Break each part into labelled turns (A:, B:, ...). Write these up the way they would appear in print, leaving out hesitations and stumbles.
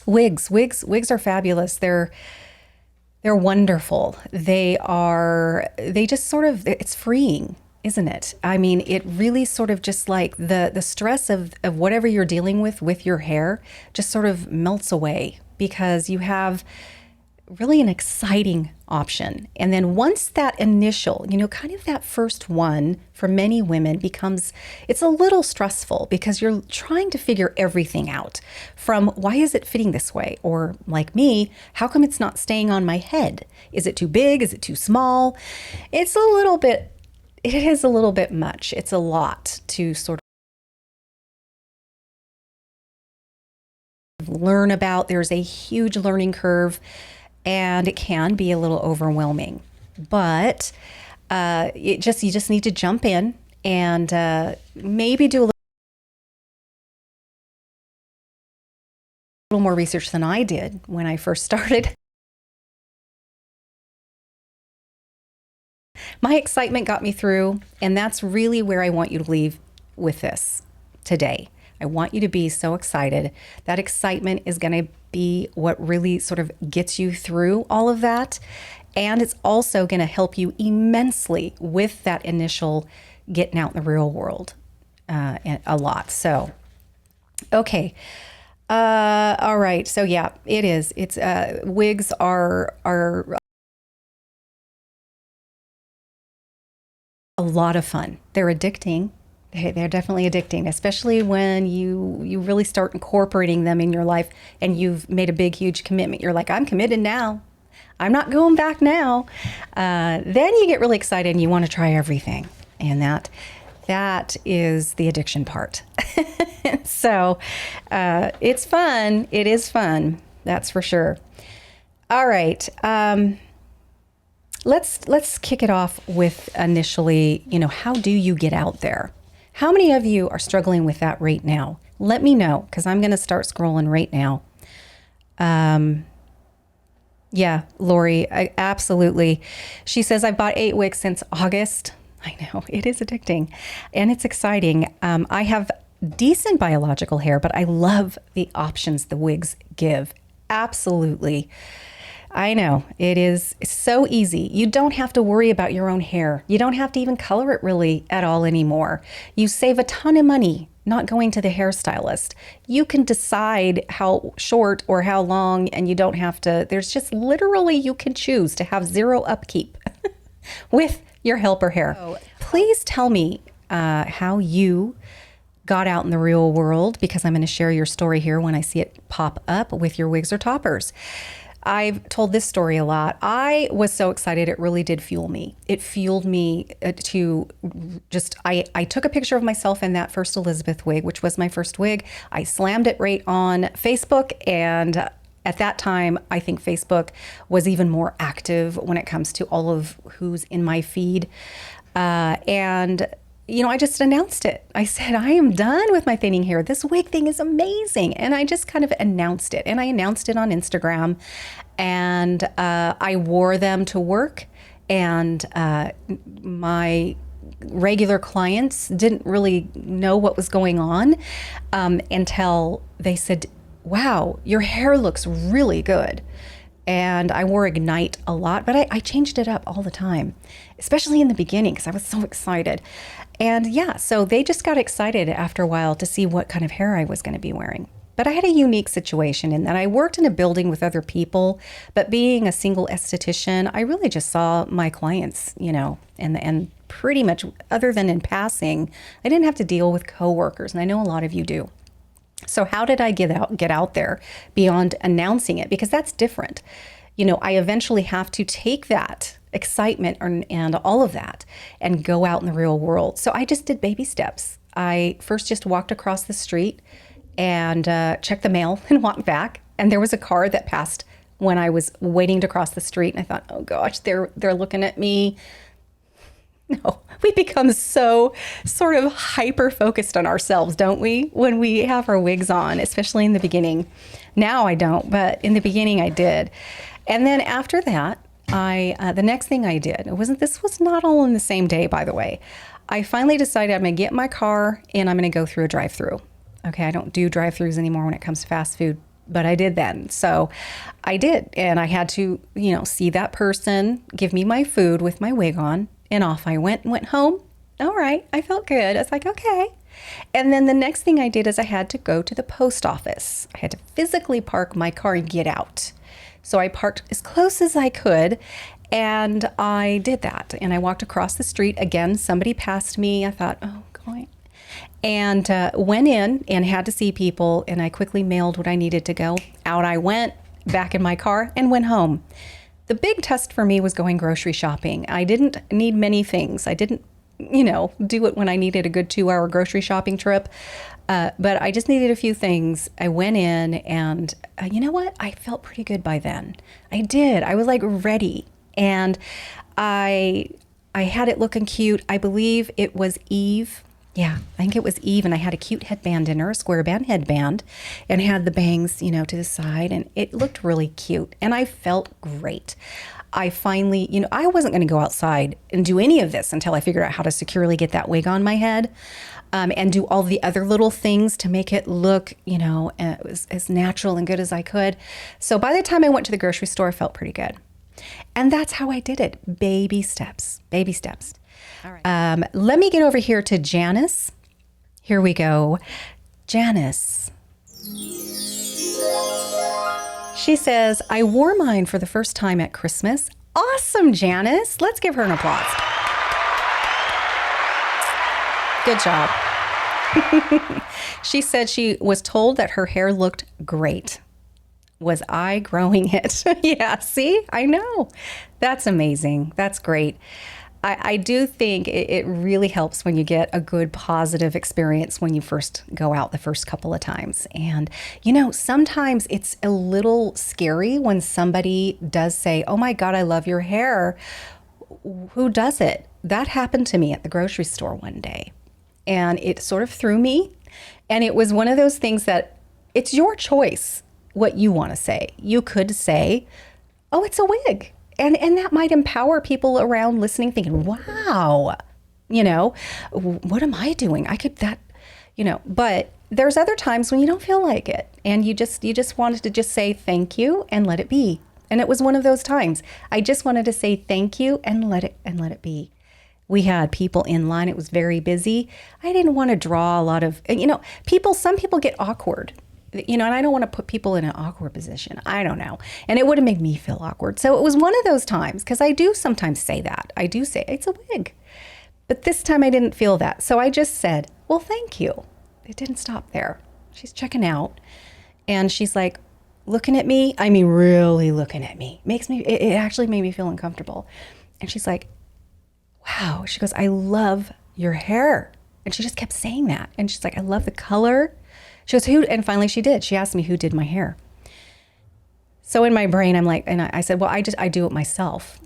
A: Wigs are fabulous. They're wonderful. They just sort of, it's freeing, isn't it? I mean, it really sort of just like the stress of whatever you're dealing with your hair just sort of melts away because you have really an exciting option. And then once that initial, kind of that first one for many women it's a little stressful because you're trying to figure everything out from why is it fitting this way? Or like me, how come it's not staying on my head? Is it too big? Is it too small? It is a little bit much. It's a lot to sort of learn about. There's a huge learning curve. And it can be a little overwhelming, but you just need to jump in and maybe do a little more research than I did when I first started. My excitement got me through, and that's really where I want you to leave with this today. I want you to be so excited. That excitement is going to be what really sort of gets you through all of that. And it's also going to help you immensely with that initial getting out in the real world a lot. So, okay. All right. So yeah, it is. It's wigs are a lot of fun. They're addicting. They're definitely addicting, especially when you really start incorporating them in your life and you've made a big, huge commitment. You're like, I'm committed now. I'm not going back now. Then you get really excited and you want to try everything. And that is the addiction part. So it's fun. It is fun. That's for sure. All right. Let's kick it off with initially, how do you get out there? How many of you are struggling with that right now? Let me know, because I'm going to start scrolling right now. Yeah, Lori, absolutely. She says, I've bought 8 wigs since August. I know, it is addicting and it's exciting. I have decent biological hair, but I love the options the wigs give. Absolutely. I know, it is so easy. You don't have to worry about your own hair. You don't have to even color it really at all anymore. You save a ton of money not going to the hairstylist. You can decide how short or how long, and you don't have to, there's just literally, you can choose to have zero upkeep with your helper hair. So please tell me how you got out in the real world, because I'm going to share your story here when I see it pop up with your wigs or toppers. I've told this story a lot. I was so excited. It really did fuel me. It fueled me to just, I took a picture of myself in that first Elizabeth wig, which was my first wig. I slammed it right on Facebook. And at that time, I think Facebook was even more active when it comes to all of who's in my feed. I just announced it. I said, I am done with my thinning hair. This wig thing is amazing. And I just kind of announced it. And I announced it on Instagram. And I wore them to work. And my regular clients didn't really know what was going on until they said, wow, your hair looks really good. And I wore Ignite a lot, but I changed it up all the time, especially in the beginning because I was so excited. And yeah, so they just got excited after a while to see what kind of hair I was going to be wearing. But I had a unique situation in that I worked in a building with other people, but being a single esthetician, I really just saw my clients, and pretty much other than in passing, I didn't have to deal with coworkers. And I know a lot of you do. So how did I get out there beyond announcing it? Because that's different. I eventually have to take that excitement and all of that and go out in the real world. So I just did baby steps. I first just walked across the street and checked the mail and walked back. And there was a car that passed when I was waiting to cross the street. And I thought, oh gosh, they're looking at me. No, we become so sort of hyper focused on ourselves, don't we? When we have our wigs on, especially in the beginning. Now I don't, but in the beginning I did. And then after that, the next thing I did, this was not all in the same day, by the way. I finally decided I'm going to get in my car and I'm going to go through a drive-through. Okay, I don't do drive-throughs anymore when it comes to fast food but I did then. So I did. And I had to, see that person give me my food with my wig on. And off I went home. All right. I felt good. I was like, okay. And then the next thing I did is I had to go to the post office. I had to physically park my car and get out. So I parked as close as I could. And I did that. And I walked across the street. Again, somebody passed me. I thought, oh, God. And went in and had to see people. And I quickly mailed what I needed to go. Out I went, back in my car, and went home. The big test for me was going grocery shopping. I didn't need many things. I didn't, do it when I needed a good 2-hour grocery shopping trip. But I just needed a few things. I went in and you know what? I felt pretty good by then. I did. I was like ready. And I had it looking cute. I believe it was Eve. Yeah, I think it was Eve, and I had a cute headband in her, a square band headband, and had the bangs, to the side, and it looked really cute, and I felt great. I finally, I wasn't going to go outside and do any of this until I figured out how to securely get that wig on my head, and do all the other little things to make it look, as natural and good as I could. So by the time I went to the grocery store, I felt pretty good. And that's how I did it. Baby steps, baby steps. All right. Let me get over here to Janice. Here we go. Janice. She says, I wore mine for the first time at Christmas. Awesome, Janice. Let's give her an applause. Good job. She said she was told that her hair looked great. Was I growing it? Yeah, see, I know. That's amazing. That's great. I do think it really helps when you get a good positive experience when you first go out the first couple of times. And, sometimes it's a little scary when somebody does say, oh my God, I love your hair. Who does it? That happened to me at the grocery store one day. And it sort of threw me. And it was one of those things that it's your choice what you want to say. You could say, oh, it's a wig. And that might empower people around listening, thinking, wow, what am I doing? I could but there's other times when you don't feel like it. And you just wanted to just say thank you and let it be. And it was one of those times. I just wanted to say thank you and let it be. We had people in line. It was very busy. I didn't want to draw a lot of, some people get awkward. And I don't want to put people in an awkward position. I don't know. And it would have made me feel awkward. So it was one of those times, because I do sometimes say that. I do say, it's a wig. But this time I didn't feel that. So I just said, well, thank you. It didn't stop there. She's checking out. And she's like, looking at me. I mean, really looking at me. It actually made me feel uncomfortable. And she's like, wow. She goes, I love your hair. And she just kept saying that. And she's like, I love the color. She goes, who? And finally she did. She asked me who did my hair. So in my brain, I'm like, and I said, well, I do it myself.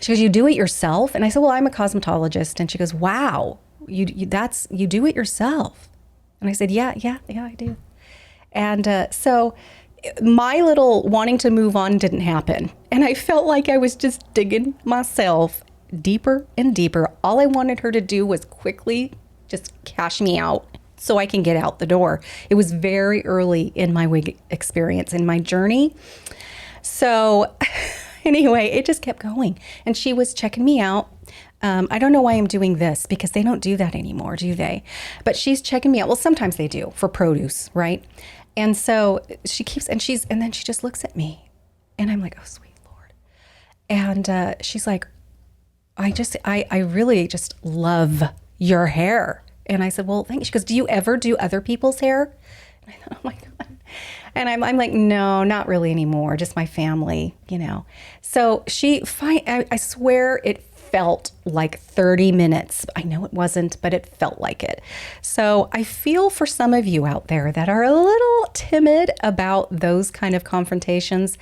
A: She goes, you do it yourself? And I said, well, I'm a cosmetologist. And she goes, wow, you do it yourself. And I said, yeah, I do. And so my little wanting to move on didn't happen. And I felt like I was just digging myself deeper and deeper. All I wanted her to do was quickly just cash me out so I can get out the door. It was very early in my wig experience, in my journey. So anyway, it just kept going. And she was checking me out. I don't know why I'm doing this, because they don't do that anymore, do they? But she's checking me out. Well, sometimes they do for produce, right? And so she keeps, and then she just looks at me, and I'm like, oh, sweet Lord. And she's like, I really just love your hair. And I said, well, thank you. She goes, do you ever do other people's hair? And I thought, oh my God. And I'm like, no, not really anymore. Just my family, So I swear it felt like 30 minutes. I know it wasn't, but it felt like it. So I feel for some of you out there that are a little timid about those kind of confrontations.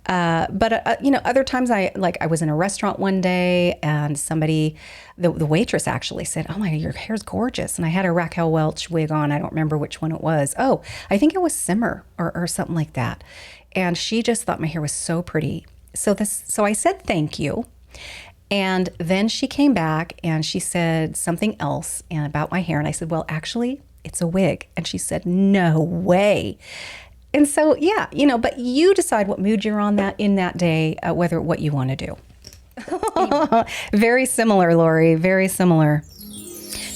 A: But other times I was in a restaurant one day, and somebody, the waitress actually said, oh my, your hair's gorgeous. And I had a Raquel Welch wig on. I don't remember which one it was. Oh, I think it was Simmer or something like that. And she just thought my hair was so pretty. So I said, thank you. And then she came back and she said something else about my hair. And I said, well, actually, it's a wig. And she said, no way. And so, yeah, but you decide what mood you're on in that day, what you want to do. Very similar, Lori, very similar.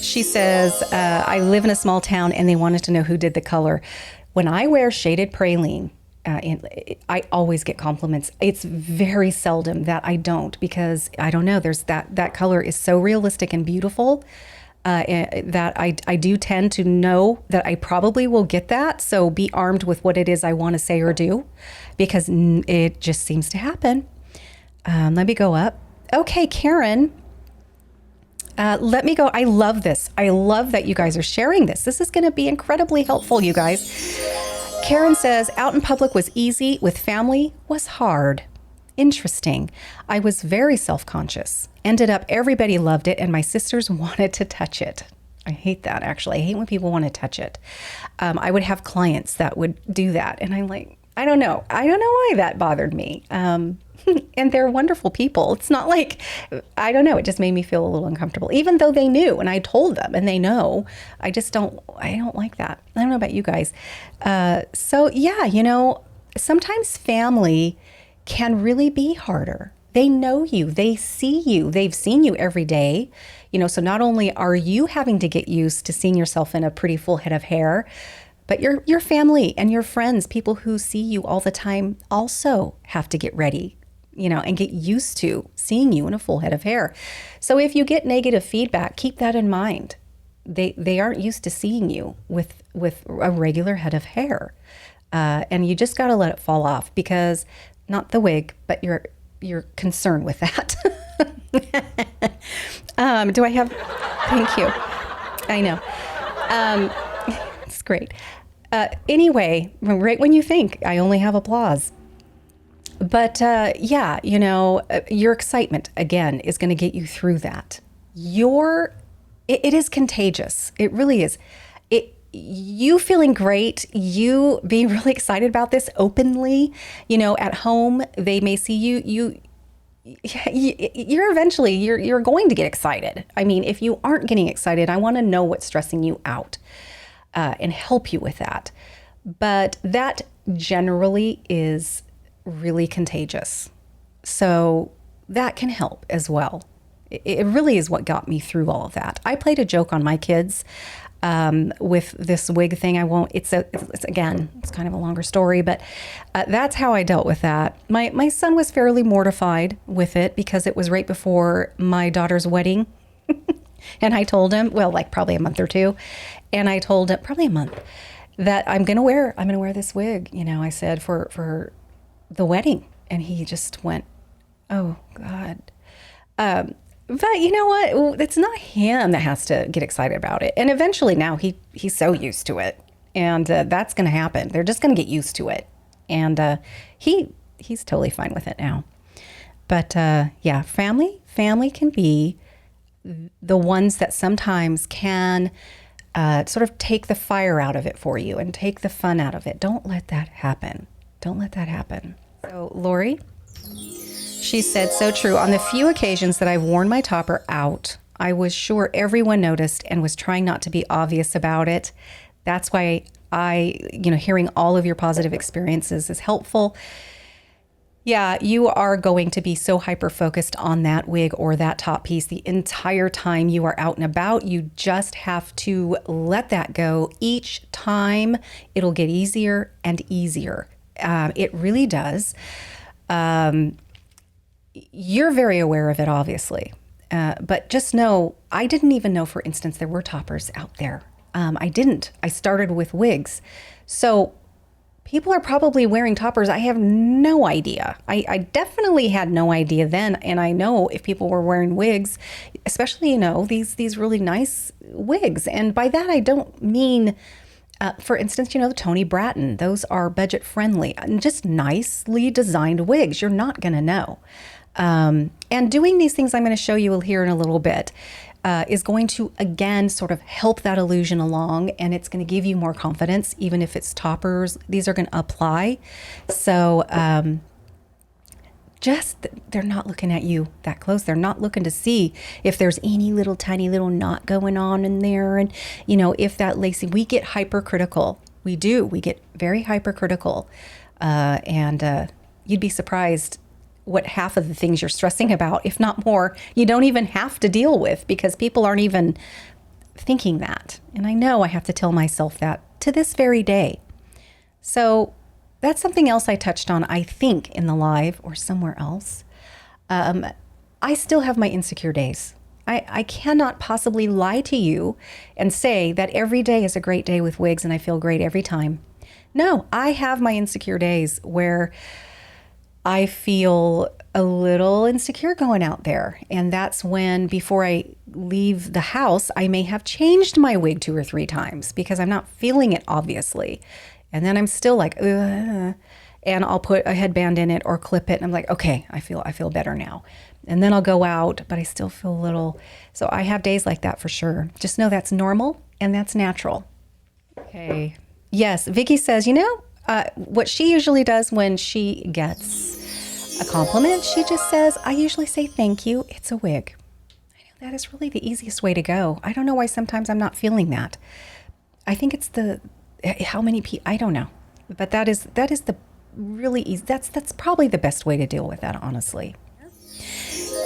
A: She says, I live in a small town and they wanted to know who did the color. When I wear shaded praline, I always get compliments. It's very seldom that I don't, because I don't know, there's that color is so realistic and beautiful that I do tend to know that I probably will get that. So be armed with what it is I want to say or do, because it just seems to happen. Let me go up. Okay, Karen. Let me go. I love this. I love that you guys are sharing this. This is going to be incredibly helpful, you guys. Karen says, out in public was easy. With family was hard. Interesting. I was very self-conscious. Ended up, everybody loved it, and my sisters wanted to touch it. I hate that, actually. I hate when people want to touch it. I would have clients that would do that, and I'm like, I don't know. I don't know why that bothered me. And they're wonderful people. It's not like, I don't know, it just made me feel a little uncomfortable, even though they knew and I told them and they know. I don't like that. I don't know about you guys. So yeah, sometimes family can really be harder. They know you, they see you, they've seen you every day. So not only are you having to get used to seeing yourself in a pretty full head of hair, but your family and your friends, people who see you all the time, also have to get ready, and get used to seeing you in a full head of hair. So if you get negative feedback, keep that in mind. They aren't used to seeing you with a regular head of hair. And you just got to let it fall off, because not the wig, but your concern with that. Do I have, thank you. I know. It's great. Anyway, right when you think, I only have applause. But yeah, your excitement, again, is going to get you through that. It is contagious. It really is. You feeling great, you being really excited about this openly, at home, they may see you're eventually, you're going to get excited. I mean, if you aren't getting excited, I want to know what's stressing you out and help you with that. But that generally is really contagious. So that can help as well. It really is what got me through all of that. I played a joke on my kids with this wig thing. It's again, it's kind of a longer story, but that's how I dealt with that. My son was fairly mortified with it, because it was right before my daughter's wedding. And I told him, probably a month or two. And I told him, probably a month, that I'm going to wear this wig, I said, for the wedding. And he just went, oh God. But you know what? It's not him that has to get excited about it. And eventually now he's so used to it, and that's going to happen. They're just going to get used to it. And he's totally fine with it now. But yeah, family can be the ones that sometimes can sort of take the fire out of it for you and take the fun out of it. Don't let that happen. Don't let that happen. So Lori, she said, so true. On the few occasions that I've worn my topper out, I was sure everyone noticed and was trying not to be obvious about it. That's why hearing all of your positive experiences is helpful. Yeah, you are going to be so hyper-focused on that wig or that top piece the entire time you are out and about. You just have to let that go. Each time it'll get easier and easier. It really does. You're very aware of it, obviously. But just know, I didn't even know, for instance, there were toppers out there. I didn't. I started with wigs. So people are probably wearing toppers. I have no idea. I definitely had no idea then. And I know if people were wearing wigs, especially, these really nice wigs. And by that, I don't mean, for instance, the Tony Bratton. Those are budget friendly and just nicely designed wigs. You're not going to know. And doing these things I'm going to show you here in a little bit is going to, again, sort of help that illusion along, and it's going to give you more confidence, even if it's toppers. These are going to apply. So they're not looking at you that close. They're not looking to see if there's any tiny little knot going on in there. And, if that lacy, we get hypercritical We do. We get very hypercritical. And you'd be surprised what half of the things you're stressing about, if not more, you don't even have to deal with because people aren't even thinking that. And I know I have to tell myself that to this very day. So that's something else I touched on, I think, in the live or somewhere else. I still have my insecure days. I cannot possibly lie to you and say that every day is a great day with wigs and I feel great every time. No, I have my insecure days where I feel a little insecure going out there. And that's when, before I leave the house, I may have changed my wig 2 or 3 times because I'm not feeling it, obviously. And then I'm still like, ugh. And I'll put a headband in it or clip it. And I'm like, okay, I feel better now. And then I'll go out, but I still feel a little. So I have days like that for sure. Just know that's normal and that's natural. Okay. Yes. Vicky says, what she usually does when she gets a compliment, she just says, I usually say, thank you. It's a wig. I know that is really the easiest way to go. I don't know why sometimes I'm not feeling that. I think it's how many people, I don't know. But that is the really easy. That's probably the best way to deal with that, honestly.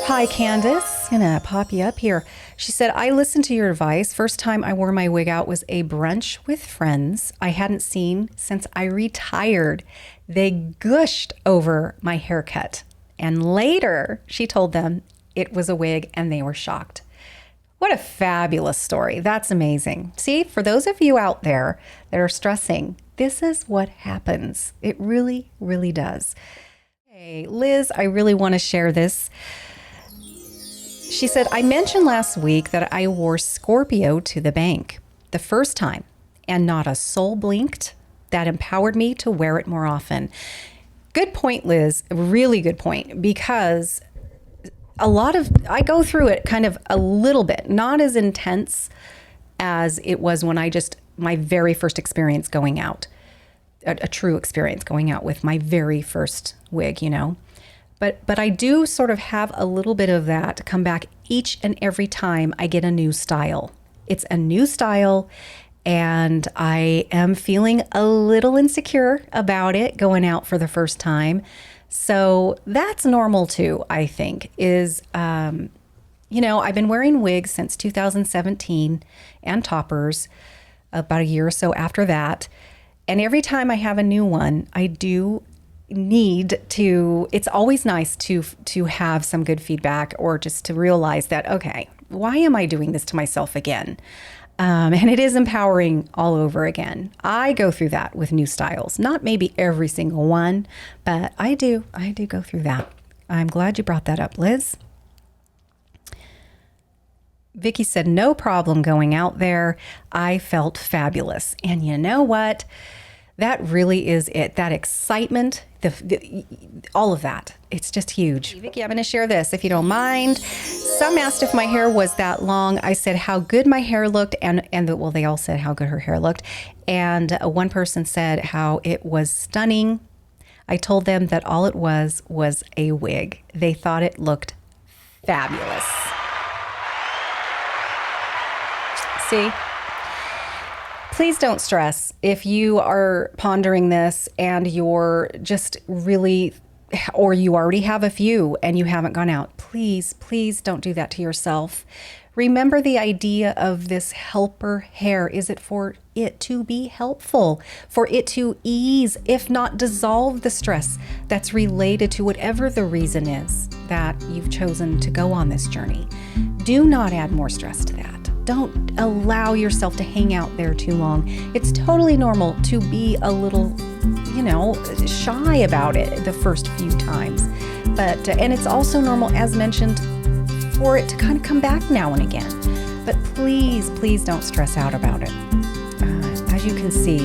A: Hi, Candace. Gonna pop you up here. She said, I listened to your advice. First time I wore my wig out was a brunch with friends I hadn't seen since I retired. They gushed over my haircut. And later, she told them it was a wig and they were shocked. What a fabulous story. That's amazing. See, for those of you out there that are stressing, this is what happens. It really, really does. Hey, Liz, I really want to share this. She said, I mentioned last week that I wore Scorpio to the bank the first time and not a soul blinked. That empowered me to wear it more often. Good point, Liz. Really good point, because I go through it kind of a little bit, not as intense as it was when my very first experience going out, a true experience going out with my very first wig, But I do sort of have a little bit of that come back each and every time I get a new style. It's a new style, and I am feeling a little insecure about it going out for the first time. So that's normal too, I think, I've been wearing wigs since 2017 and toppers about a year or so after that. And every time I have a new one, I do need to, it's always nice to have some good feedback or just to realize that, okay, why am I doing this to myself again? And it is empowering all over again. I go through that with new styles, not maybe every single one, but I do go through that. I'm glad you brought that up, Liz. Vicky said, no problem going out there. I felt fabulous. And you know what? That really is it. That excitement, all of that. It's just huge. Vicky, I'm going to share this if you don't mind. Some asked if my hair was that long. I said how good my hair looked, well, they all said how good her hair looked. And one person said how it was stunning. I told them that all it was a wig. They thought it looked fabulous. See? Please don't stress if you are pondering this and you're just really, or you already have a few and you haven't gone out. Please, please don't do that to yourself. Remember the idea of this helper hair. Is it for it to be helpful, for it to ease, if not dissolve the stress that's related to whatever the reason is that you've chosen to go on this journey? Do not add more stress to that. Don't allow yourself to hang out there too long. It's totally normal to be a little, shy about it the first few times. And it's also normal, as mentioned, for it to kind of come back now and again. But please, please don't stress out about it. As you can see,